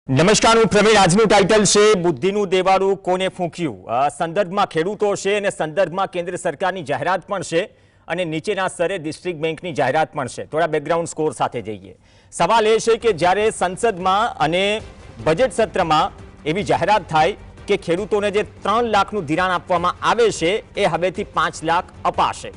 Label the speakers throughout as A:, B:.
A: નમસ્કાર, હું પ્રવીણ। આજનું ટાઇટલ છે બુદ્ધિનું દેવાળું કોને ફૂંક્યું। સંદર્ભમાં ખેડૂતો છે અને સંદર્ભમાં કેન્દ્ર સરકારની જાહેરાત પણ છે અને નીચેના સ્તરે ડિસ્ટ્રિક્ટ બેંકની જાહેરાત પણ છે। થોડા બેકગ્રાઉન્ડ સ્કોર સાથે જઈએ। સવાલ એ છે કે જ્યારે સંસદમાં અને બજેટ સત્રમાં એવી જાહેરાત થાય કે ખેડૂતોને જે 3 લાખનું ધિરાણ આપવામાં આવે છે એ હવેથી 5 લાખ અપાશે।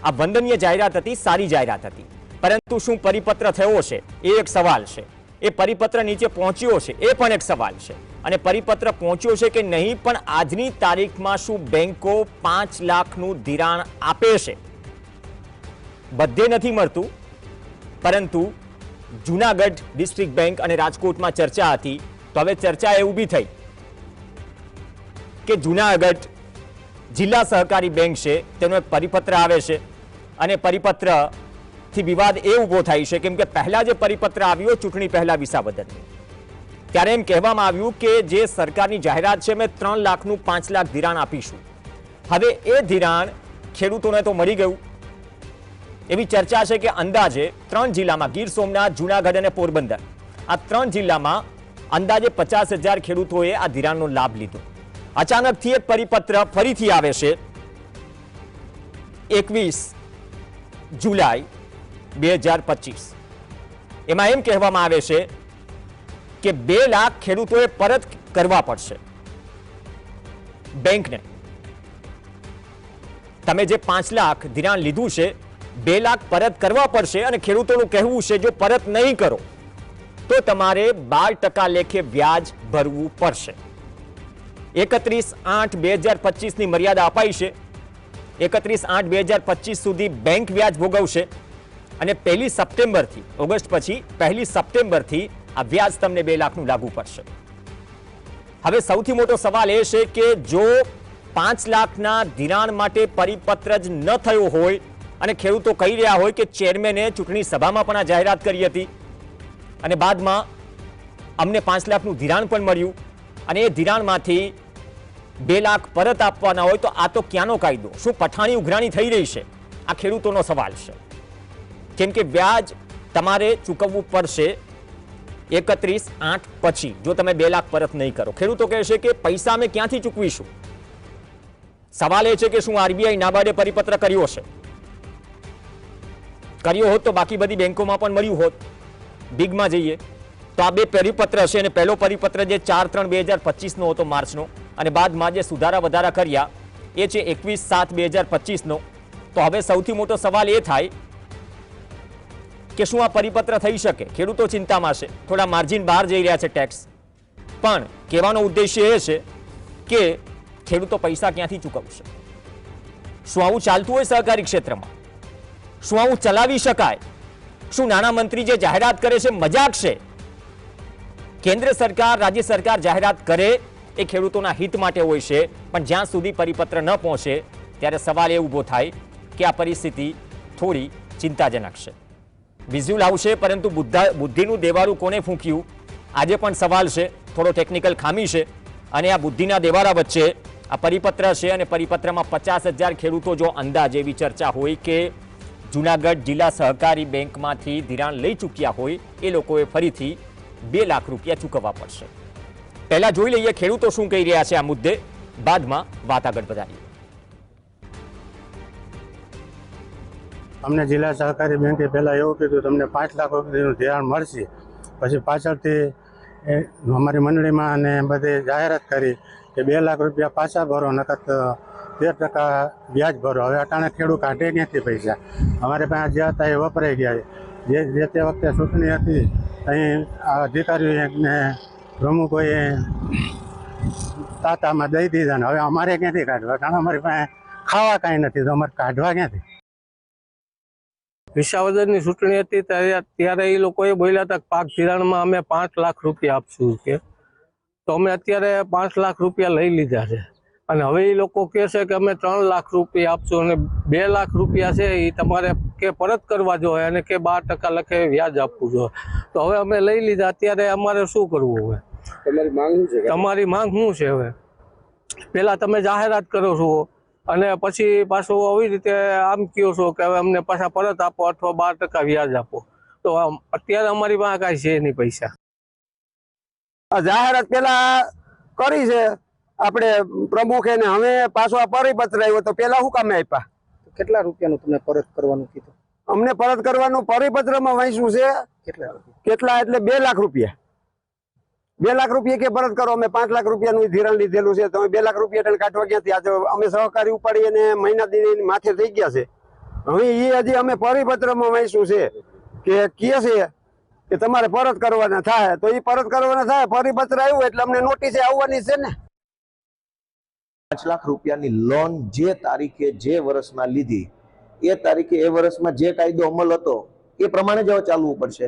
A: આ વંદનીય જાહેરાત હતી, સારી જાહેરાત હતી, પરંતુ શું પરિપત્ર થયો છે એ એક સવાલ છે। એ પરિપત્ર નીચે પહોંચ્યો છે એ પણ એક સવાલ છે અને પરિપત્ર પહોંચ્યો છે કે નહીં પણ આજની તારીખમાં શું બેંકો 5 લાખનું ધિરાણ આપે છે? બધે નથી મળતું, પરંતુ જૂનાગઢ ડિસ્ટ્રિક્ટ બેંક અને રાજકોટમાં ચર્ચા હતી, તો હવે ચર્ચા એ ઊભી થઈ કે જૂનાગઢ જિલ્લા સહકારી બેંક છે તેનો એક પરિપત્ર આવે છે અને પરિપત્ર થી વિવાદ એ ઊભો થાય છે કેમ કે પહેલા જે પરિપત્ર આવ્યો ચૂંટણી પહેલા વિસાવદરની, ત્યારે એમ કહેવામાં આવ્યું કે જે સરકારની જાહેરાત છે અમે 3 લાખનું 5 લાખ ધિરાણ આપીશું। હવે એ ધિરાણ ખેડૂતોને તો મળી ગયું। એવી ચર્ચા છે કે અંદાજે 3 જિલ્લામાં ગીર સોમનાથ, જૂનાગઢ અને પોરબંદર, આ 3 જિલ્લામાં અંદાજે 50,000 ખેડૂતોએ આ ધિરાણનો લાભ લીધો। અચાનકથી એક પરિપત્ર ફરીથી આવે છે 21 જુલાઈ 2025। એમાં એમ કહેવામાં આવે છે કે 2 લાખ ખેડૂતોએ પરત કરવા પડશે બેંકને। તમે જે 5 લાખ ધિરાણ લીધું છે 2 લાખ પરત કરવા પડશે અને ખેડૂતોનું કહેવું છે જો પરત નહીં કરો તો તમારે 12% લેખે વ્યાજ ભરવું પડશે। 31/8/2025 ની મર્યાદા અપાઈ છે। 31/8/2025 સુધી બેંક વ્યાજ ભોગવશે અને 1 સપ્ટેમ્બરથી, ઓગસ્ટ પછી 1 સપ્ટેમ્બરથી આ વ્યાજ તમને 2 લાખનું લાગુ પડશે। હવે સૌથી મોટો સવાલ એ છે કે જો 5 લાખના ધિરાણ માટે પરિપત્ર જ ન થયો હોય અને ખેડૂતો કહી રહ્યા હોય કે ચેરમેને ચૂંટણી સભામાં પણ આ જાહેરાત કરી હતી અને બાદમાં અમને 5 લાખનું ધિરાણ પણ મળ્યું અને એ ધિરાણમાંથી 2 લાખ પરત આપવાના હોય, તો આ તો ક્યાંનો કાયદો? શું પઠાણી ઉઘરાણી થઈ રહી છે? આ ખેડૂતોનો સવાલ છે, કેમ કે વ્યાજ તમારે ચૂકવવું પડશે 31/8 પછી જો તમે 2 લાખ પરત નહીં કરો। ખેડૂતો કહે છે કે પૈસા અમે ક્યાંથી ચૂકવીશું? સવાલ એ છે કે શું આરબીઆઈ નાબાર્ડે પરિપત્ર કર્યો છે? કર્યો હોત તો બાકી બધી બેંકોમાં પણ મળ્યું હોત। બિગમાં જઈએ તો આ 2 પરિપત્ર છે અને પહેલો પરિપત્ર જે 4/3/2025 નો હતો, માર્ચનો, અને બાદમાં જે સુધારા વધારા કર્યા એ છે 21/7/2025 નો। તો હવે સૌથી મોટો સવાલ એ થાય કે શું આ પરિપત્ર થઈ શકે? ખેડૂતો ચિંતામાં છે, થોડા માર્જિન બહાર જઈ રહ્યા છે ટેક્સ, પણ કહેવાનો ઉદ્દેશ્ય એ છે કે ખેડૂતો પૈસા ક્યાંથી ચૂકવશે? શું આવું ચાલતું હોય સહકારી ક્ષેત્રમાં? શું આવું ચલાવી શકાય? શું નાણામંત્રી જે જાહેરાત કરે છે મજાક છે? કેન્દ્ર સરકાર, રાજ્ય સરકાર જાહેરાત કરે એ ખેડૂતોના હિત માટે હોય છે, પણ જ્યાં સુધી પરિપત્ર ન પહોંચે ત્યારે સવાલ એ ઊભો થાય કે આ પરિસ્થિતિ થોડી ચિંતાજનક છે। વિઝ્યુઅલ આવશે, પરંતુ બુદ્ધિનું દેવાળું કોને ફૂંક્યું આજે પણ સવાલ છે। થોડો ટેકનિકલ ખામી છે અને આ બુદ્ધિના દેવાળા વચ્ચે આ પરિપત્ર છે અને પરિપત્રમાં 50,000 ખેડૂતો જો અંદાજ, એવી ચર્ચા હોય કે જૂનાગઢ જિલ્લા સહકારી બેંકમાંથી ધિરાણ લઈ ચૂક્યા હોય એ લોકોએ ફરીથી 2 લાખ રૂપિયા ચૂકવવા પડશે। પહેલા જોઈ લઈએ ખેડૂતો શું કહી રહ્યા છે આ મુદ્દે, બાદમાં વાત આગળ વધારીએ।
B: અમને જિલ્લા સહકારી બેંકે પહેલાં એવું કીધું તમને 5 લાખ રૂપિયાનું ધિરાણ મળશે, પછી પાછળથી અમારી મંડળીમાં અને બધે જાહેરાત કરી કે 2 લાખ રૂપિયા પાછા ભરો, નકર 13% વ્યાજ ભરો। હવે અટાણે ખેડૂત કાઢે ક્યાંથી પૈસા? અમારે પાસે જે હતા એ વપરાઈ ગયા છે। જે તે વખતે ચૂંટણી હતી અહીં અધિકારીઓને પ્રમુખોએ તાતામાં દઈ દીધા ને હવે અમારે ક્યાંથી કાઢવા? કારણ અમારી પાસે ખાવા કાંઈ નથી, તો અમારે કાઢવા ક્યાંથી?
C: વિસાવદરની ચૂંટણી હતી ત્યારે એ લોકોએ બોલ્યા હતા પાક ધિરાણમાં અમે 5 લાખ રૂપિયા આપશું કે, તો અમે અત્યારે 5 લાખ રૂપિયા લઈ લીધા છે અને હવે એ લોકો કહે છે કે અમે 3 લાખ રૂપિયા આપશું અને 2 લાખ રૂપિયા છે એ તમારે કે પરત કરવા જોઈએ અને કે 12% લખે વ્યાજ આપવું જોઈએ। તો હવે અમે લઈ લીધા, અત્યારે અમારે શું કરવું? હવે તમારી માંગ શું છે? હવે પેલા તમે જાહેરાત કરો છો અને પછી પાછું આવી રીતે આમ કહો છો કે હવે અમને પાછા પરત આપો અથવા 12% વ્યાજ આપો, તો અત્યારે અમારી પાસે કાંઈ છે નહીં પૈસા।
D: આ જાહેરાત પેલા કરી છે આપણે પ્રમુખે ને હવે પાછો આ પરિપત્ર આવ્યો તો પેલા શું કામે આપ્યા?
E: કેટલા રૂપિયાનું તમને પરત કરવાનું કીધું?
D: અમને પરત કરવાનું પરિપત્રમાં વાંચ્યું છે
E: કેટલા રૂપિયા?
D: કેટલા એટલે 2 લાખ રૂપિયા. 2 લાખ રૂપિયા કે પરત કરો. અમે 5 લાખ રૂપિયાનું ધિરાણ લીધેલું છે. તમે 2 લાખ રૂપિયા તેને કાઢવા ક્યાંથી? આજે અમે સહકારી ઉપાડી અને મહિના દી માથે થઈ ગયા છે. હવે એ હજી અમે પરિપત્રમાં વાંચ્યું છે કે કહે છે કે તમારે પરત કરવાના થાય, તો એ પરત કરવાના થાય. પરિપત્ર આવ્યું એટલે અમને નોટિસ આવવાની છે ને.
F: 5 લાખ રૂપિયાની લોન જે તારીખે જે વર્ષમાં લીધી એ તારીખે એ વર્ષમાં જે કાયદો અમલ હતો એ પ્રમાણે જ હવે ચાલવું પડશે.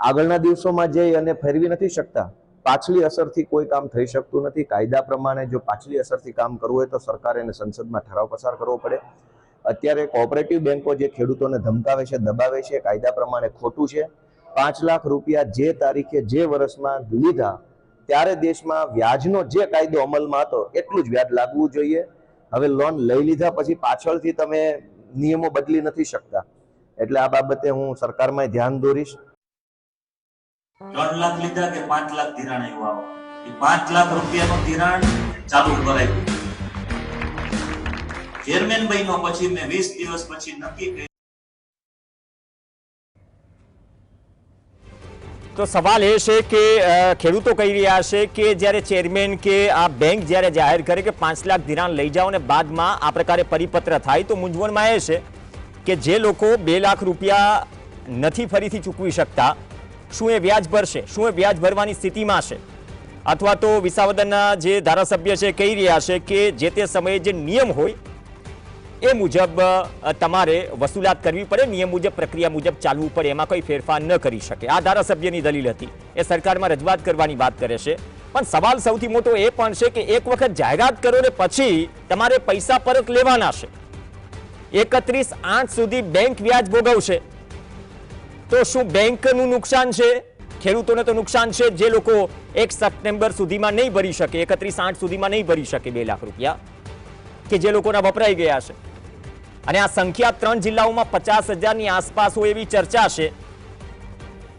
F: આગળના દિવસોમાં જઈ અને ફેરવી નથી શકતા. પાછલી અસરથી કોઈ કામ થઈ શકતું નથી. કાયદા પ્રમાણે જો પાછલી અસરથી કામ કરવું હોય તો સરકારે અને સંસદમાં ઠરાવ પસાર કરવો પડે. અત્યારે કોઓપરેટિવ બેંકો જે ખેડૂતોને ધમકાવે છે, દબાવે છે, કાયદા પ્રમાણે ખોટું છે. 5 લાખ રૂપિયા જે તારીખે જે વર્ષમાં લીધા ત્યારે દેશમાં વ્યાજનો જે કાયદો અમલમાં હતો એટલું જ વ્યાજ લાગવું જોઈએ. હવે લોન લઈ લીધા પછી પાછળથી તમે નિયમો બદલી નથી શકતા. એટલે આ બાબતે હું સરકારમાં ધ્યાન દોરીશ.
G: 3 લાખ લીધા કે 5 લાખ ધિરાણ આવ્યું? એ 5 લાખ રૂપિયાનું ધિરાણ ચાલુ કરાયું. ચેરમેન બન્યો પછી મેં 20 દિવસ પછી નક્કી કર્યું.
A: તો સવાલ એ છે કે ખેડૂતો કહી રહ્યા છે કે જ્યારે ચેરમેન કે આ બેંક જ્યારે જાહેર કરે કે 5 લાખ ધિરાણ લઈ જાઓ અને બાદમાં આ પ્રકારે પરિપત્ર થાય તો મૂંઝવણમાં એ છે કે જે લોકો 2 લાખ રૂપિયા નથી ફરીથી ચૂકવી શકતા, શું એ વ્યાજ ભરશે? શું એ વ્યાજ ભરવાની સ્થિતિમાં છે? અથવા તો વિસાવદરના જે ધારાસભ્ય છે કહી રહ્યા છે કે જે તે સમયે જે નિયમ હોય એ મુજબ તમારે વસૂલાત કરવી પડે, નિયમ મુજબ પ્રક્રિયા મુજબ ચાલવું પડે, એમાં કોઈ ફેરફાર ન કરી શકે. આ ધારાસભ્યની દલીલ હતી. એ સરકારમાં રજૂઆત કરવાની વાત કરે છે. પણ સવાલ સૌથી મોટો એ પણ છે કે એક વખત જાહેરાત કરો ને પછી તમારે પૈસા પરત લેવાના છે. 31/8 સુધી બેંક વ્યાજ ભોગવશે. તો શું બેંકનું નુકસાન છે? ખેડૂતોને તો નુકસાન છે જે લોકો 1 સપ્ટેમ્બર સુધીમાં નહીં ભરી શકે, 31/8 સુધીમાં નહીં ભરી શકે 2 લાખ રૂપિયા, કે જે લોકોના વપરાઈ ગયા છે. અને આ સંખ્યા 3 જિલ્લાઓમાં 50,000ની આસપાસ હોય એવી ચર્ચા છે.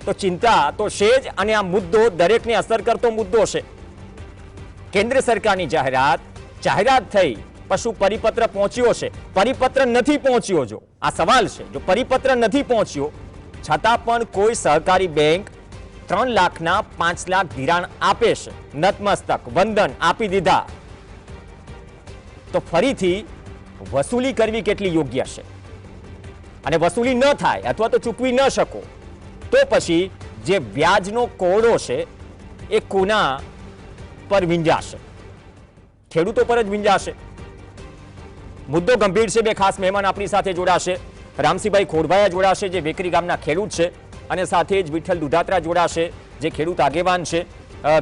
A: તો ચિંતા તો છે જ. અને આ મુદ્દો દરેકને અસર કરતો મુદ્દો છે. કેન્દ્ર સરકારની જાહેરાત થઈ, પશુ પરિપત્ર પહોંચ્યો છે, પરિપત્ર નથી પહોંચ્યો, જો આ સવાલ છે, જો પરિપત્ર નથી પહોંચ્યો છતાં પણ કોઈ સહકારી બેંક 3 લાખના 5 લાખ ધિરાણ આપે છે, નતમસ્તક વંદન આપી દીધા, તો ફરીથી વસૂલી કરવી કેટલી યોગ્ય છે? અને વસૂલી ન થાય અથવા તો ચૂકવી ન શકો તો પછી જે વ્યાજનો કોરડો છે એ કોના પર વિંજાશે? ખેડૂતો પર જ વિંજાશે. મુદ્દો ગંભીર છે. બે ખાસ મહેમાન આપણી સાથે જોડાશે. રામસિંહભાઈ ખોડભાઈ જોડાશે, જે વેકરી ગામના ખેડૂત છે, અને સાથે જ વિઠ્ઠલ દુધાત્રા જોડાશે, જે ખેડૂત આગેવાન છે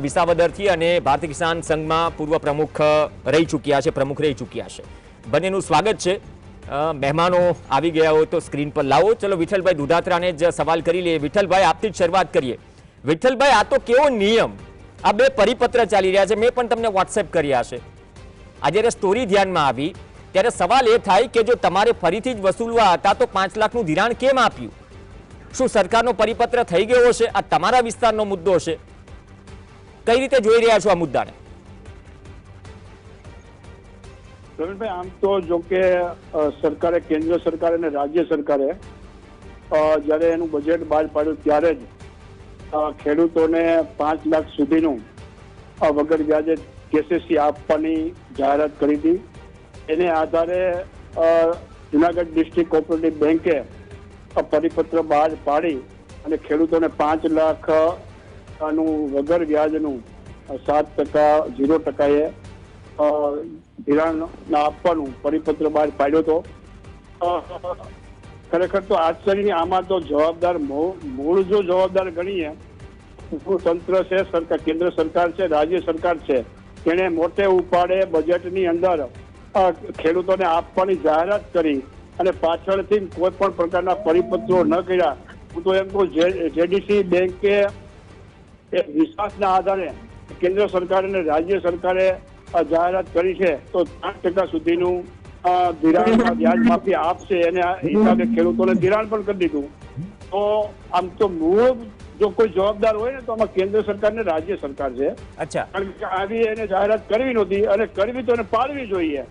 A: વિસાવદરથી અને ભારતીય કિસાન સંઘમાં પૂર્વ પ્રમુખ રહી ચૂક્યા છે. બંનેનું સ્વાગત છે. મહેમાનો આવી ગયા હોય તો સ્ક્રીન પર લાવો. ચલો વિઠ્ઠલભાઈ દુધાત્રાને જ સવાલ કરી લઈએ. વિઠ્ઠલભાઈ, આપથી જ શરૂઆત કરીએ. વિઠ્ઠલભાઈ, આ તો કેવો નિયમ, આ 2 પરિપત્ર ચાલી રહ્યા છે, મેં પણ તમને વોટ્સએપ કર્યા છે. આ જ્યારે સ્ટોરી ધ્યાનમાં આવી ત્યારે સવાલ એ થાય કે જો તમારે ફરીથી જ વસૂલવા હતા તો 5 લાખનું ધિરાણ કેમ આપ્યું? શું સરકારનો પરિપત્ર થઈ ગયો છે? આ તમારા વિસ્તારનો મુદ્દો છે. કઈ રીતે જોઈ રહ્યા છો આ મુદ્દાને?
H: પ્રવીણભાઈ, આમ તો જો કે સરકારે, કેન્દ્ર સરકાર અને રાજ્ય સરકારે જ્યારે એનું બજેટ બહાર પાડ્યું ત્યારે જ ખેડૂતોને 5 લાખ સુધીનું વગર વ્યાજે કેસીસી આપવાની જાહેરાત કરી હતી. એને આધારે જુનાગઢ ડિસ્ટ્રિક્ટ કોઓપરેટિવ બેંકે પરિપત્ર બહાર પાડી અને ખેડૂતોને 5 લાખ નું વગર વ્યાજનું 7% 0% ધિરાણ આપવાનું પરિપત્ર બહાર પાડ્યો હતો. ખરેખર તો આશ્ચર્યની આમાં તો જવાબદાર મૂળ જો જવાબદાર ગણીએ તંત્ર છે, સરકાર, કેન્દ્ર સરકાર છે, રાજ્ય સરકાર છે, તેને મોટે ઉપાડે બજેટની અંદર ખેડૂતોને આપવાની જાહેરાત કરી અને પાછળથી કોઈ પણ પ્રકારના પરિપત્રો ન કર્યા. હું તો એમ કહું જેડીસી બેંકે વિશ્વાસના આધારે કેન્દ્ર સરકાર અને રાજ્ય સરકારે જાહેરાત કરી છે તો 5% સુધીનું ધિરાણ વ્યાજ માફી આપશે. એને હિસાબે ખેડૂતોને ધિરાણ પણ કરી દીધું. તો આમ તો મૂળ જો કોઈ જવાબદાર હોય ને તો આમાં કેન્દ્ર સરકાર ને રાજ્ય સરકાર છે.
A: અચ્છા,
H: કારણ કે આવી એને જાહેરાત કરવી નહોતી અને કરવી તો એને પાડવી જોઈએ.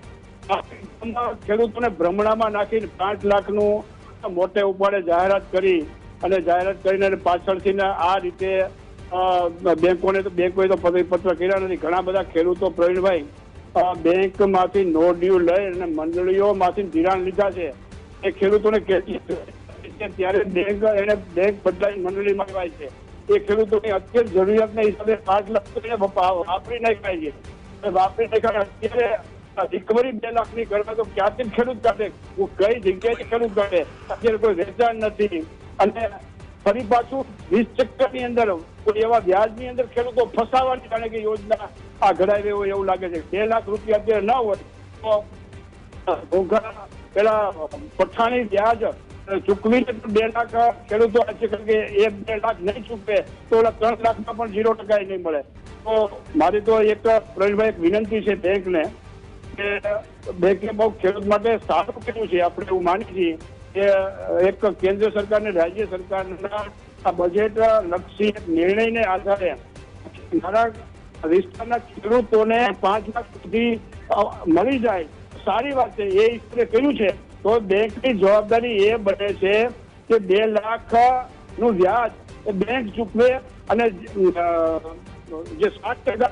H: ખેડૂતોને ભ્રમણામાં નાખીને 5 લાખનું મોટે ઉપાડે જાહેરાત કરી અને જાહેરાત કરીને પાછળથી આ રીતે બેંકોએ તો પત્ર કર્યા નથી. ઘણા બધા ખેડૂતો પ્રવીણભાઈ બેંકમાંથી નો ડ્યુ લઈ અને મંડળીઓમાંથી ધિરાણ લીધા છે. એ ખેડૂતોને ત્યારે બેંક બદલાઈ મંડળીમાં લેવાય છે. એ ખેડૂતોની અત્યંત જરૂરિયાતના હિસાબે 5 લાખ વાપરી નાખાય છે. વાપરી નાખ્યા અત્યારે રિકવરી 2 લાખની કરવા તો ક્યાંથી ખેડૂત કાઢે, કઈ જગ્યાએ ખેડૂત કાઢે? અત્યારે કોઈ વેચાણ નથી અને ફરી પાછું 20% ની અંદર કોઈ એવા વ્યાજની અંદર ખેડૂતો ફસાવાની જાણે કે યોજના આ ઘડાવી હોય એવું લાગે છે. 2 લાખ રૂપિયા અત્યારે ન હોય તો ઘોઘા પેલા પઠાણી વ્યાજ ચૂકવીને 2 લાખ ખેડૂતો છે. કારણ કે 1-2 લાખ નહીં ચૂકવે તો ઓલા 3 લાખમાં પણ 0% નહીં મળે. તો મારી તો એક પ્રવીણભાઈ એક વિનંતી છે બેંકને કે બેંકે બહુ ખેડૂત માટે સારું કર્યું છે. આપણે એવું માની છીએ કે એક કેન્દ્ર સરકાર ને રાજ્ય સરકારના આ બજેટ લક્ષી નિર્ણયને આધારે મારા વિસ્તારના ખેડૂતોને 5 લાખ સુધી મળી જાય સારી વાત છે. એ ઈશ્વરે કર્યું છે. તો બેંકની જવાબદારી એ બને છે કે 2 લાખ નું વ્યાજ એ બેંક ચૂકવે અને જે 7%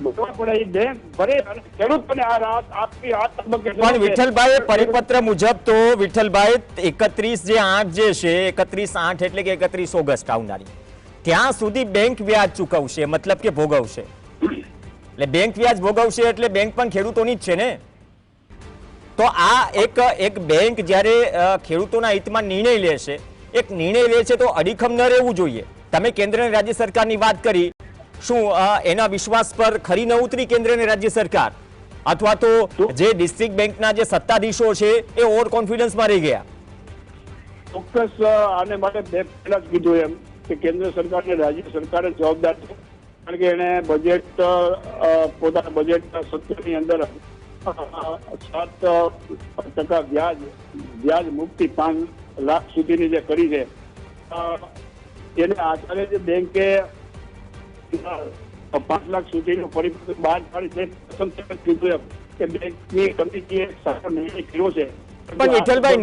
H: ભરવા પડે એ બેંક ભરે અને ખેડૂતોને આ રાહત આપવી આ તબક્કે.
A: પણ વિઠ્ઠલભાઈ પરિપત્ર મુજબ તો વિઠ્ઠલભાઈ 31/8 જે છે 31/8 એટલે કે 31 ઓગસ્ટ આવનારી ત્યાં સુધી બેંક વ્યાજ ચૂકવશે, મતલબ કે ભોગવશે. એટલે બેંક વ્યાજ ભોગવશે એટલે બેંક પણ ખેડૂતોની જ છે ને. તો આ એક બેંક જ્યારે ખેડૂતોના હિતમાં નિર્ણય લેશે, એક નિર્ણય લે છે તો અડીખમ ન રહેવું જોઈએ. તમે કેન્દ્ર અને રાજ્ય સરકારની વાત કરી, શું એના વિશ્વાસ પર ખરી ન ઉતરી કેન્દ્ર અને રાજ્ય સરકાર? અથવા તો જે ડિસ્ટ્રિક્ટ બેંકના જે સત્તાધીશો છે એ ઓવર કોન્ફિડન્સમાં રહી ગયા?
H: ચોક્કસ આને માટે પહેલા જ કીધું એમ કે કેન્દ્ર સરકાર અને રાજ્ય સરકાર જ જવાબદાર છે. કારણ કે એને બજેટ પોતાના બજેટ સત્રની અંદર 7% વ્યાજ મુક્તિ 5 લાખ સુધીની જે કરી છે એને આધારે જે બેંકે 5 લાખ સુધીનું પરિપત્ર બહાર પાડી કે બેંકની કમિટીએ સારો નિર્ણય કર્યો છે.
A: પણ વિઠ્ઠલભાઈ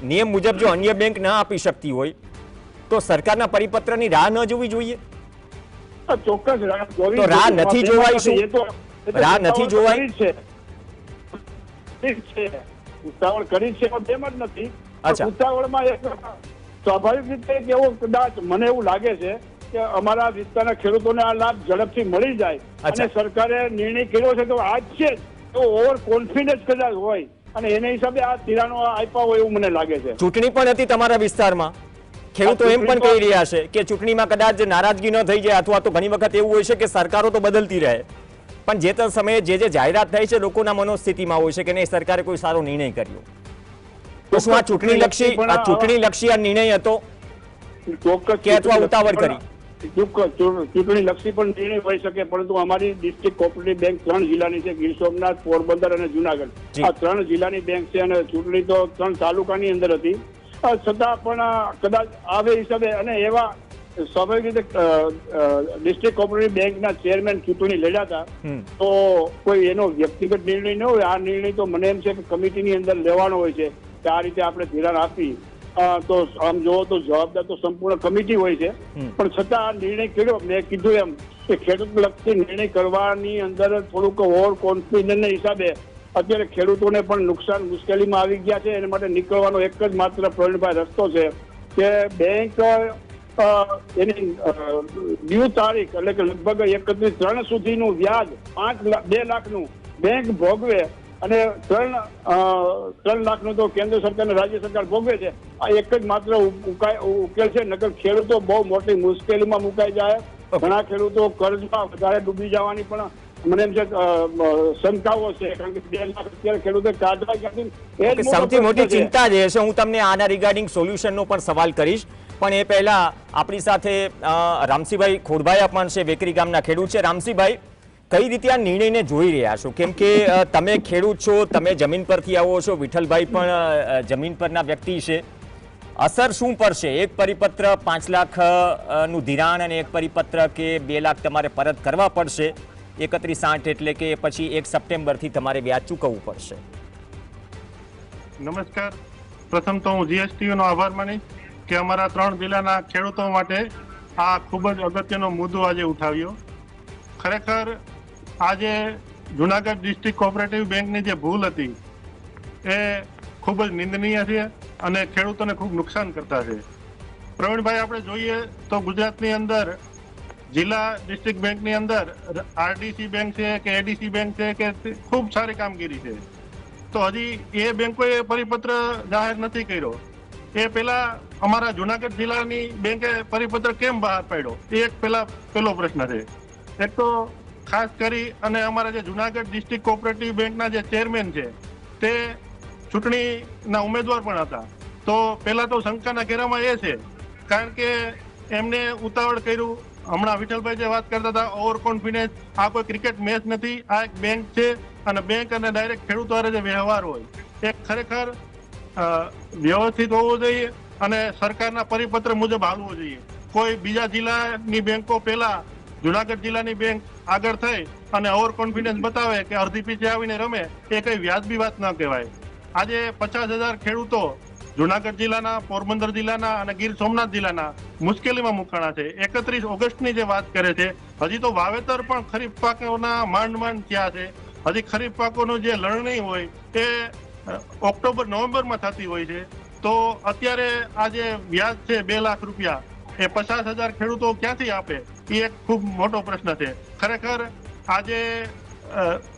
A: નિયમ મુજબ જો અન્ય બેંક ના આપી શકતી હોય તો સરકારના પરિપત્રની રાહ ન જોવી જોઈએ?
H: ચોક્કસ
A: તો રાહ નથી જોવાય શું? રાહ નથી જોવાય
H: ઉતાવળ કરી છે એમ જ નથી.
A: અચ્છા.
H: ઉતાવળમાં એક સ્વાભાવિક રીતે એવો કદાચ મને એવું લાગે છે કે અમારા વિસ્તારના ખેડૂતોને આ લાભ ઝડપથી મળી જાય અને સરકારે નિર્ણય કર્યો છે તો આજ છે તો ઓવર કોન્ફિડન્સ કદાચ હોય અને એને હિસાબે આ ધિરાણો આપ્યા હોય એવું મને લાગે છે.
A: ચૂંટણી પણ હતી તમારા વિસ્તારમાં, ખેડૂતો એમ પણ કહી રહ્યા છે કે ચૂંટણીમાં કદાચ નારાજગી ન થઈ જાય, અથવા તો ઘણી વખત એવું હોય છે કે સરકારો તો બદલતી રહે પણ જે તે સમયે જે જાહેરાત થાય છે લોકોના મનોસ્થિતિમાં હોય છે કે નહીં સરકારે કોઈ સારો નિર્ણય કર્યો. તો શું આ ચૂંટણી લક્ષી આ નિર્ણય હતો કે અથવા ઉતાવળ કરી?
H: ચૂંટણી લક્ષી પણ નિર્ણય હોઈ શકે, પરંતુ અમારી ડિસ્ટ્રિક્ટ કોઓપરેટિવ બેંક 3 જિલ્લાની છે, ગીર સોમનાથ, પોરબંદર અને જુનાગઢ. આ 3 જિલ્લાની બેંક છે અને ચૂંટણી તો 3 તાલુકાની અંદર હતી. છતાં પણ કદાચ આવે હિસાબે અને એવા સ્વાભાવિક રીતે ડિસ્ટ્રિક્ટ કોઓપરેટિવ બેંકના ચેરમેન ચૂંટણી લડ્યા હતા તો કોઈ એનો વ્યક્તિગત નિર્ણય ન હોય. આ નિર્ણય તો મને એમ છે કે કમિટીની અંદર લેવાનો હોય છે કે આ રીતે આપણે ધિરાણ આપી તો આમ જોવો તો જવાબદાર તો સંપૂર્ણ કમિટી હોય છે. પણ છતાં આ નિર્ણય કર્યો, મેં કીધું એમ કે ખેડૂત લક્ષી નિર્ણય કરવાની અંદર થોડુંક ઓવર કોન્ફિડન્સના હિસાબે અત્યારે ખેડૂતોને પણ નુકસાન મુશ્કેલીમાં આવી ગયા છે. એના માટે નીકળવાનો એક જ માત્ર પ્રવીણભાઈ રસ્તો છે કે બેંક એની ડ્યુ તારીખ એટલે કે લગભગ 31/3 સુધીનું વ્યાજ 2 લાખનું બેંક ભોગવે અને 3 લાખનું તો કેન્દ્ર સરકાર અને રાજ્ય સરકાર ભોગવે છે. આ એક જ માત્ર ઉકેલ છે, નકર ખેડૂતો બહુ મોટી મુશ્કેલીમાં મુકાઈ જાય. ઘણા ખેડૂતો કર્જમાં વધારે ડૂબી જવાની પણ મને એમ છે શંકાઓ છે. કારણ કે 2 લાખ અત્યારે ખેડૂતો કાઢવા ક્યાંથી
A: સૌથી મોટી ચિંતા જે છે, હું તમને આના રિગાર્ડિંગ સોલ્યુશનનો પણ સવાલ કરીશ, પણ એ પહેલા આપણી સાથે રામસિંહભાઈ ખોડભાઈ પણ છે, વેકરી ગામના ખેડૂત છે. રામસિંહભાઈ, કઈ રીતે આ નિર્ણયને જોઈ રહ્યા છો? કેમ કે તમે ખેડૂત છો, તમે જમીન પરથી આવો છો, વિઠ્ઠલભાઈ પણ જમીન પરના વ્યક્તિ છે. અસર શું પડશે? એક પરિપત્ર 5 લાખ નું ધિરાણ અને એક પરિપત્ર કે 2 લાખ તમારે પરત કરવા પડશે 31/8 એટલે કે પછી 1 સપ્ટેમ્બરથી તમારે વ્યાજ ચૂકવવું પડશે.
I: નમસ્કાર. પ્રથમ તો હું જીએસટીનો આભાર માનીશ કે અમારા 3 જિલ્લાના ખેડૂતો માટે આ ખૂબ જ અગત્યનો મુદ્દો આજે ઉઠાવ્યો. ખરેખર આજે જુનાગઢ ડિસ્ટ્રિક્ટ કોઓપરેટિવ બેંકની જે ભૂલ હતી એ ખૂબ જ નિંદનીય છે અને ખેડૂતોને ખૂબ નુકસાન કરતા છે. પ્રવીણભાઈ, આપણે જોઈએ તો ગુજરાતની અંદર જિલ્લા ડિસ્ટ્રિક્ટ બેંકની અંદર આરડીસી બેંક છે કે એડીસી બેંક છે કે ખૂબ સારી કામગીરી છે. તો હજી એ બેંકોએ પરિપત્ર જાહેર નથી કર્યો. એ પહેલા અમારા જુનાગઢ જિલ્લાની બેંકે પરિપત્ર કેમ બહાર પાડ્યો એ એક પહેલો પ્રશ્ન છે. એક તો ખાસ કરી અને અમારા જે જુનાગઢ ડિસ્ટ્રિક્ટ કોઓપરેટિવ બેંકના જે ચેરમેન છે તે ચૂંટણીના ઉમેદવાર પણ હતા. તો પહેલા તો શંકાના ઘેરામાં એ છે કારણ કે એમને ઉતાવળ કર્યું. હમણાં વિઠ્ઠલભાઈ જે વાત કરતા હતા ઓવર કોન્ફિડન્સ, આ કોઈ ક્રિકેટ મેચ નથી, આ એક બેંક છે અને બેંક અને ડાયરેક્ટ ખેડૂતો જે વ્યવહાર હોય એ ખરેખર વ્યવસ્થિત હોવો જોઈએ અને સરકારના પરિપત્ર મુજબ હાલવો જોઈએ. કોઈ બીજા જિલ્લાની બેંકો પહેલા જુનાગઢ જિલ્લાની બેંક આગળ થઈ અને ઓવર કોન્ફિડન્સ બતાવે કે અડધી પીછે આવીને રમે એ કઈ વ્યાજબી વાત ન કહેવાય. આજે 50,000 ખેડૂતો જુનાગઢ જિલ્લાના, પોરબંદર જિલ્લાના અને ગીર સોમનાથ જિલ્લાના મુશ્કેલીમાં મુકાણા છે. 31 ઓગસ્ટની જે વાત કરે છે, હજી તો વાવેતર પણ ખરીફ પાકોના માંડ થયા છે. હજી ખરીફ પાકોનું જે લણણી હોય એ ઓક્ટોબર નવેમ્બરમાં થતી હોય છે. તો અત્યારે આ જે વ્યાજ છે 2 લાખ રૂપિયા એ 50,000 ખેડૂતો ક્યાંથી આપે એ એક ખૂબ મોટો પ્રશ્ન છે. ખરેખર આજે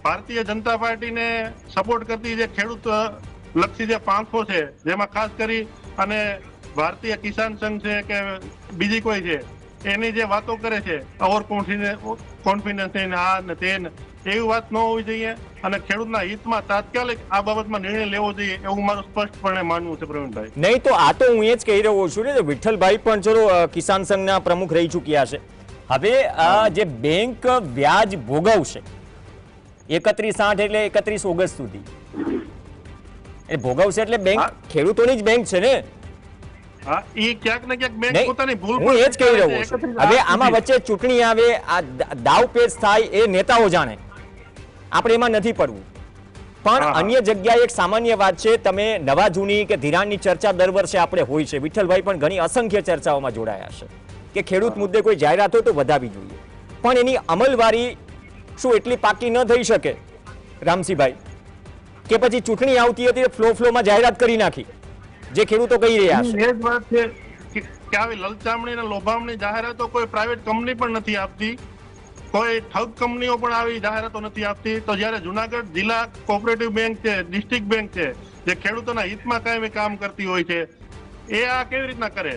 I: ભારતીય જનતા પાર્ટીને સપોર્ટ કરતી જે ખેડૂત લક્ષી જે પાંખો છે, જેમાં ખાસ કરી અને ભારતીય કિસાન સંઘ છે કે બીજી કોઈ છે, એની જે વાતો કરે છે ઓવર કોન્ફિડન્સ આ ને તે એવી વાત ન હોવી જોઈએ અને ખેડૂતના હિતમાં તાત્કાલિક આ બાબતમાં નિર્ણય લેવો જોઈએ એવું મારું સ્પષ્ટપણે માનવું છે. પ્રવીણભાઈ,
A: નહીં તો આ તો હું એ જ કહી રહ્યો છું ને, વિઠ્ઠલભાઈ પણ ચલો કિસાન સંઘના પ્રમુખ રહી ચૂક્યા છે. હવે જે બેંક વ્યાજ ભોગવશે 31/8 એટલે 31 ઓગસ્ટ સુધી એ ભોગવશે એટલે બેંક ખેડૂતોની જ બેંક છે ને.
I: હા, એ ક્યાંક ને ક્યાંક બેંક પોતાની ભૂલ
A: હું એ જ કહી રહ્યો છું. હવે આમાં વચ્ચે ચૂંટણી આવે, આ દાવપેચ થાય એ નેતાઓ જાણે, આપણે એમાં નથી પડવું. પણ અન્ય જગ્યાએ એક સામાન્ય વાત છે, તમે નવા જૂની કે ધિરાણની ચર્ચા દર વર્ષે આપણે હોય છે. વિઠ્ઠલભાઈ પણ ઘણી અસંખ્ય ચર્ચાઓમાં જોડાયા છે કે ખેડૂત મુદ્દે કોઈ જાહેરાત હોય તો વધાવી જોઈએ, પણ એની અમલવારી શું એટલી પાકી ન થઈ શકે રામસિંહભાઈ? કે પછી ચૂંટણી આવતી હતી ફ્લોમાં જાહેરાત કરી નાખી જે ખેડૂતો કહી રહ્યા છે?
I: એ જ વાત છે કે આવી લલચામણી અને લોભામણી જાહેરાતો કોઈ પ્રાઇવેટ કંપની પણ નથી આપતી, કોઈ ઠગ કંપનીઓ પણ આવી જાહેરાતો નથી આપતી. તો જ્યારે જુનાગઢ જિલ્લા કોઓપરેટિવ બેંક છે, ડિસ્ટ્રિક્ટ બેંક છે, જે ખેડૂતોના હિતમાં કાયમી કામ કરતી હોય છે, એ આ કેવી રીતના કરે?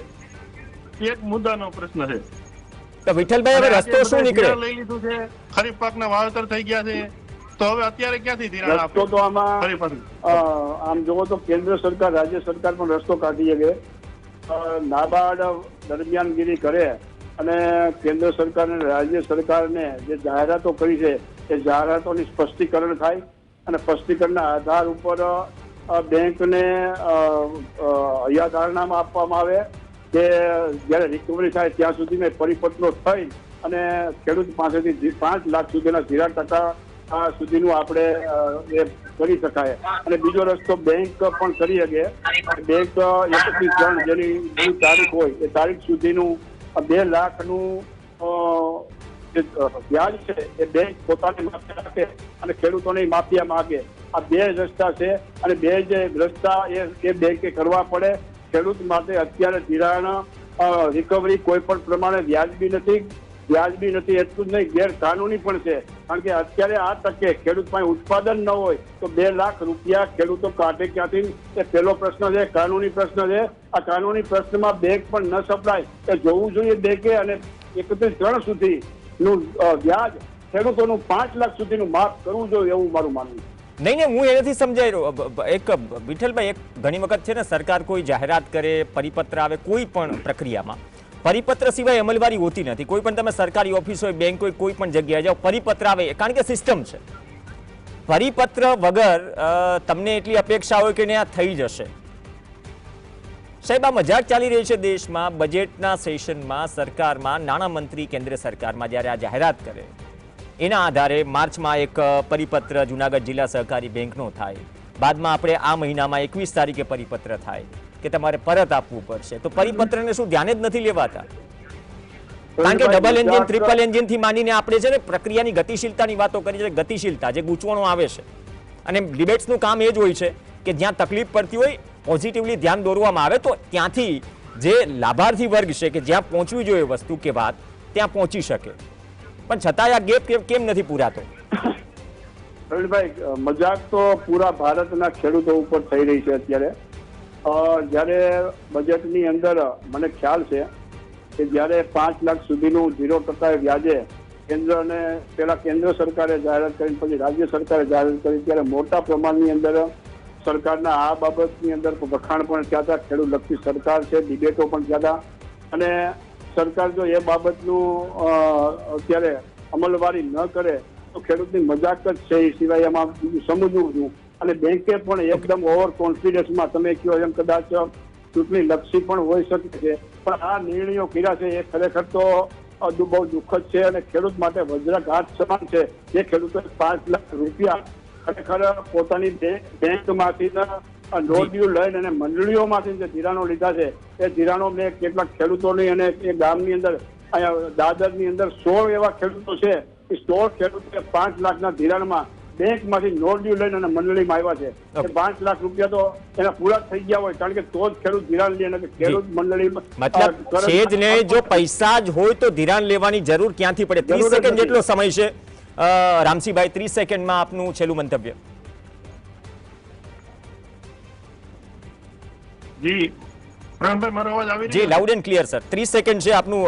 I: એક મુદ્દાનો પ્રશ્ન છે.
A: તો વિઠ્ઠલભાઈ હવે રસ્તો શું નીકળે?
I: લઈ લીધું છે, ખરીફ પાકના વાવેતર થઈ ગયા છે, તો હવે અત્યારે ક્યાંથી ધિરાણ આપે?
H: રસ્તો તો આમાં આમ જોવો તો કેન્દ્ર સરકાર, રાજ્ય સરકાર પણ રસ્તો કાઢી શકે. નાબાર્ડ દરમિયાનગીરી કરે અને કેન્દ્ર સરકાર અને રાજ્ય સરકારને જે જાહેરાતો કરી છે એ જાહેરાતોની સ્પષ્ટીકરણ થાય અને સ્પષ્ટીકરણના આધાર ઉપર બેંકને હૈયાધારણામાં આપવામાં આવે કે જ્યારે રિકવરી થાય ત્યાં સુધીમાં પરિપત્રો થઈ અને ખેડૂત પાસેથી 5 લાખ સુધીના ધિરાણ ટકા સુધીનું આપણે એ કરી શકાય. અને બીજો રસ્તો બેંક પણ કરી શકે. બેંક 31/3 જેની તારીખ હોય એ તારીખ સુધીનું 2 લાખનું જે વ્યાજ છે એ બેંક પોતાની માફી રાખે અને ખેડૂતોને માફિયા માગે. આ 2 રસ્તા છે અને 2 જે રસ્તા એ બેંકે કરવા પડે. ખેડૂત માટે અત્યારે ધિરાણ રિકવરી કોઈ પણ પ્રમાણે વ્યાજબી નથી. એટલું જ નહીં, ગેરકાનૂની પણ છે. કારણ કે અત્યારે આ તકે ખેડૂત પાસે ઉત્પાદન ન હોય તો 2 લાખ રૂપિયા ખેડૂતો કાઢે ક્યાંથી? એ પહેલો પ્રશ્ન છે, કાનૂની પ્રશ્ન છે. આ કાનૂની પ્રશ્નમાં બેંક પણ ન સપડાય એ જોવું જોઈએ બેંકે. અને 31/3 સુધીનું વ્યાજ ખેડૂતોનું 5 લાખ સુધીનું માફ કરવું જોઈએ એવું મારું માનવું છે.
A: નહીં, હું એ નથી સમજાઈ રહ્યો. એક વિઠ્ઠલભાઈ, એક ઘણી વખત છે ને સરકાર કોઈ જાહેરાત કરે, પરિપત્ર આવે, કોઈ પણ પ્રક્રિયામાં પરિપત્ર સિવાય અમલવારી હોતી નથી. કોઈ પણ તમે સરકારી ઓફિસ હોય, બેંક હોય, કોઈ પણ જગ્યાએ જાઓ, પરિપત્ર આવે કારણ કે સિસ્ટમ છે. પરિપત્ર વગર તમને એટલી અપેક્ષા હોય કે આ થઈ જશે, સાહેબ, આ મજાક ચાલી રહી છે દેશમાં. બજેટના સેશનમાં સરકારમાં નાણામંત્રી કેન્દ્ર સરકારમાં જ્યારે આ જાહેરાત કરે, એના આધારે માર્ચમાં એક પરિપત્ર જુનાગઢ જિલ્લા સહકારી બેંકનો થાય, બાદમાં આપણે આ મહિનામાં 21 તારીખે પરિપત્ર થાય કે તમારે પરત આપવું પડશે. તો પરિપત્રને શું ધ્યાને જ નથી લેવાતા? કારણ કે ડબલ એન્જિન, ટ્રિપલ એન્જિન થી માંડીને આપણે છે ને પ્રક્રિયાની ગતિશીલતાની વાતો કરી છે. ગતિશીલતા જે ગૂંચવણો આવે છે, અને ડિબેટ્સનું કામ એ જ હોય છે કે જ્યાં તકલીફ પડતી હોય પોઝિટિવલી ધ્યાન દોરવામાં આવે તો ત્યાંથી જે લાભાર્થી વર્ગ છે કે જ્યાં પહોંચવી જોઈએ વસ્તુ કે વાત ત્યાં પહોંચી શકે. પણ છતાંય આ ગેપ કેમ નથી પૂરાતો?
H: પ્રવીણભાઈ, મજાક તો પૂરા ભારતના ખેડૂતો ઉપર થઈ રહી છે અત્યારે. જ્યારે બજેટની અંદર મને ખ્યાલ છે કે જ્યારે 5 લાખ સુધીનું 0% વ્યાજે કેન્દ્ર સરકારે જાહેરાત કરી, પછી રાજ્ય સરકારે જાહેરાત કરી, ત્યારે મોટા પ્રમાણની અંદર સરકારના આ બાબતની અંદર વખાણ પણ થયા હતા. ખેડૂત લક્ષી સરકાર છે, ડિબેટો પણ થયા હતા. અને સરકાર જો એ બાબતનું અત્યારે અમલવારી ન કરે તો ખેડૂતની મજાક જ છે, એ સિવાય એમાં બીજું સમજવું છું. અને બેંકે પણ એકદમ ઓવર કોન્ફિડન્સમાં, તમે કહો એમ કદાચ ચૂંટણી લક્ષી પણ હોઈ શકે છે, પણ આ નિર્ણયો કર્યા છે એ ખરેખર તો બહુ દુઃખદ છે અને ખેડૂત માટે વજ્રાઘાત સમાન છે. જે ખેડૂતોએ 5 લાખ રૂપિયા ખરેખર પોતાની બેંકમાંથી નો ડ્યુ લઈને અને મંડળીઓમાંથી જે ધિરાણો લીધા છે, એ ધિરાણો મેં કેટલાક ખેડૂતોની અને એ ગામની અંદર અહીંયા દાદરની અંદર 16 એવા ખેડૂતો છે. એ 16 ખેડૂતો 5 લાખના ધિરાણમાં બેંકમાંથી નો ડ્યુ લઈને અને મંડળીમાં આવ્યા છે. 5 લાખ રૂપિયા તો એના પૂરા થઈ ગયા હોય, કારણ કે તો જ ખેડૂત ધિરાણ લે. અને ખેડૂત મંડળી
A: મતલબ છે જ ને, જો પૈસા જ હોય તો ધિરાણ લેવાની જરૂર ક્યાંથી પડે? 30 સેકન્ડ જેટલો સમય છે. રામસિંહભાઈ, 30 સેકન્ડમાં આપનું છેલ્લું મંતવ્ય.
I: જી પ્રવીણભાઈ, મારો અવાજ આવી
A: જી, loud and clear sir. 30 second છે આપનું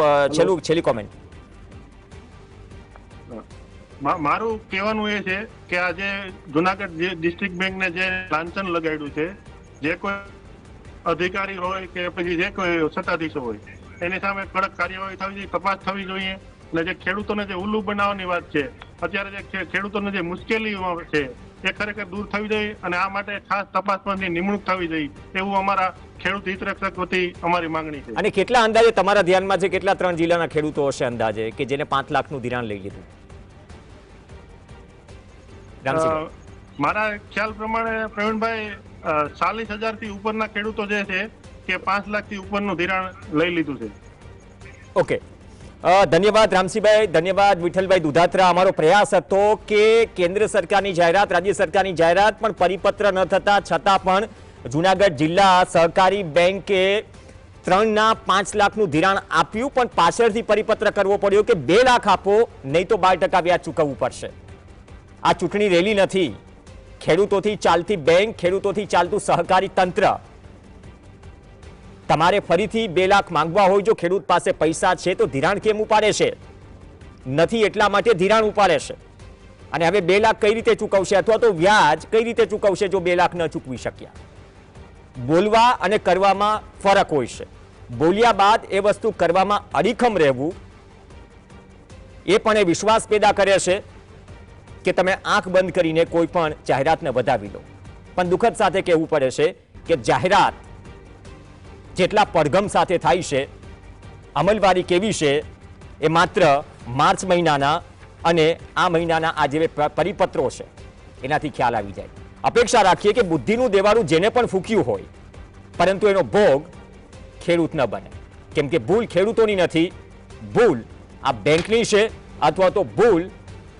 A: છેલ્લી કોમેન્ટ.
I: મારું કહેવાનું એ છે કે આજે જુનાગઢ ડિસ્ટ્રિક્ટ બેંકને જે લાંછન લગાડ્યું છે, જે કોઈ અધિકારી હોય કે પછી જે કોઈ સત્તાધીશો હોય, એની સામે કડક કાર્યવાહી થવી જોઈએ, તપાસ થવી જોઈએ. અને જે ખેડૂતોને જે ઉલ્લુ બનાવવાની વાત છે, અત્યારે જે ખેડૂતોને જે મુશ્કેલીઓ છે એ ખરેખર દૂર થવી જોઈએ. અને આ માટે ખાસ તપાસ પંચની નિમણૂક થવી જોઈએ, એવું અમારા ખેડૂત હિતરક્ષક વતી અમારી માંગણી છે.
A: અને કેટલા અંદાજે તમારા ધ્યાનમાં છે, કેટલા 3 જિલ્લાના ખેડૂતો હશે અંદાજે કે જેને 5 લાખનું ધિરાણ લઈ લીધું?
I: મારા ખ્યાલ પ્રમાણે પ્રવીણભાઈ 40,000 થી ઉપરના ખેડૂતો જે છે કે 5 લાખથી ઉપરનું ધિરાણ લઈ લીધું છે.
A: ઓકે, ધન્યવાદ રામસિંહભાઈ, ધન્યવાદ વિઠ્ઠલભાઈ દુધાત્રા. અમારો પ્રયાસ હતો કે કેન્દ્ર સરકારની જાહેરાત, રાજ્ય સરકારની જાહેરાત પણ પરિપત્ર ન થતા છતાં પણ જુનાગઢ જિલ્લા સહકારી બેંકે 3 ના 5 લાખનું ધિરાણ આપ્યું, પણ પાછળથી પરિપત્ર કરવો પડ્યો કે 2 લાખ આપો, નહીં તો 12% વ્યાજ ચૂકવવું પડશે. આ ચૂંટણી રેલી નથી. ખેડૂતોથી ચાલતી બેંક, ખેડૂતોથી ચાલતું સહકારી તંત્ર. તમારે ફરીથી 2 લાખ માંગવા હોય, જો ખેડૂત પાસે પૈસા છે તો ધિરાણ કેમ ઉપાડે છે? નથી એટલા માટે ધિરાણ ઉપાડે છે. અને હવે 2 લાખ કઈ રીતે ચૂકવશે, અથવા તો વ્યાજ કઈ રીતે ચૂકવશે જો 2 લાખ ન ચૂકવી શક્યા? બોલવા અને કરવામાં ફરક હોય છે. બોલ્યા બાદ એ વસ્તુ કરવામાં અડીખમ રહેવું, એ પણ એ વિશ્વાસ પેદા કરે છે કે તમે આંખ બંધ કરીને કોઈ પણ જાહેરાતને વધાવી લો. પણ દુઃખદ સાથે કહેવું પડે છે કે જાહેરાત જેટલા પડઘમ સાથે થાય છે, અમલવારી કેવી છે એ માત્ર માર્ચ મહિનાના અને આ મહિનાના આ જે પરિપત્રો છે એનાથી ખ્યાલ આવી જાય. અપેક્ષા રાખીએ કે બુદ્ધિનું દેવાળું જેને પણ ફૂંક્યું હોય, પરંતુ એનો ભોગ ખેડૂત ન બને. કેમ કે ભૂલ ખેડૂતોની નથી, ભૂલ આ બેંકની છે, અથવા તો ભૂલ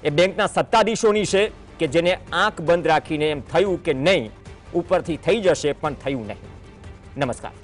A: એ બેંકના સત્તાધીશોની છે કે જેને આંખ બંધ રાખીને એમ થયું કે નહીં ઉપરથી થઈ જશે, પણ થયું નહીં. નમસ્કાર.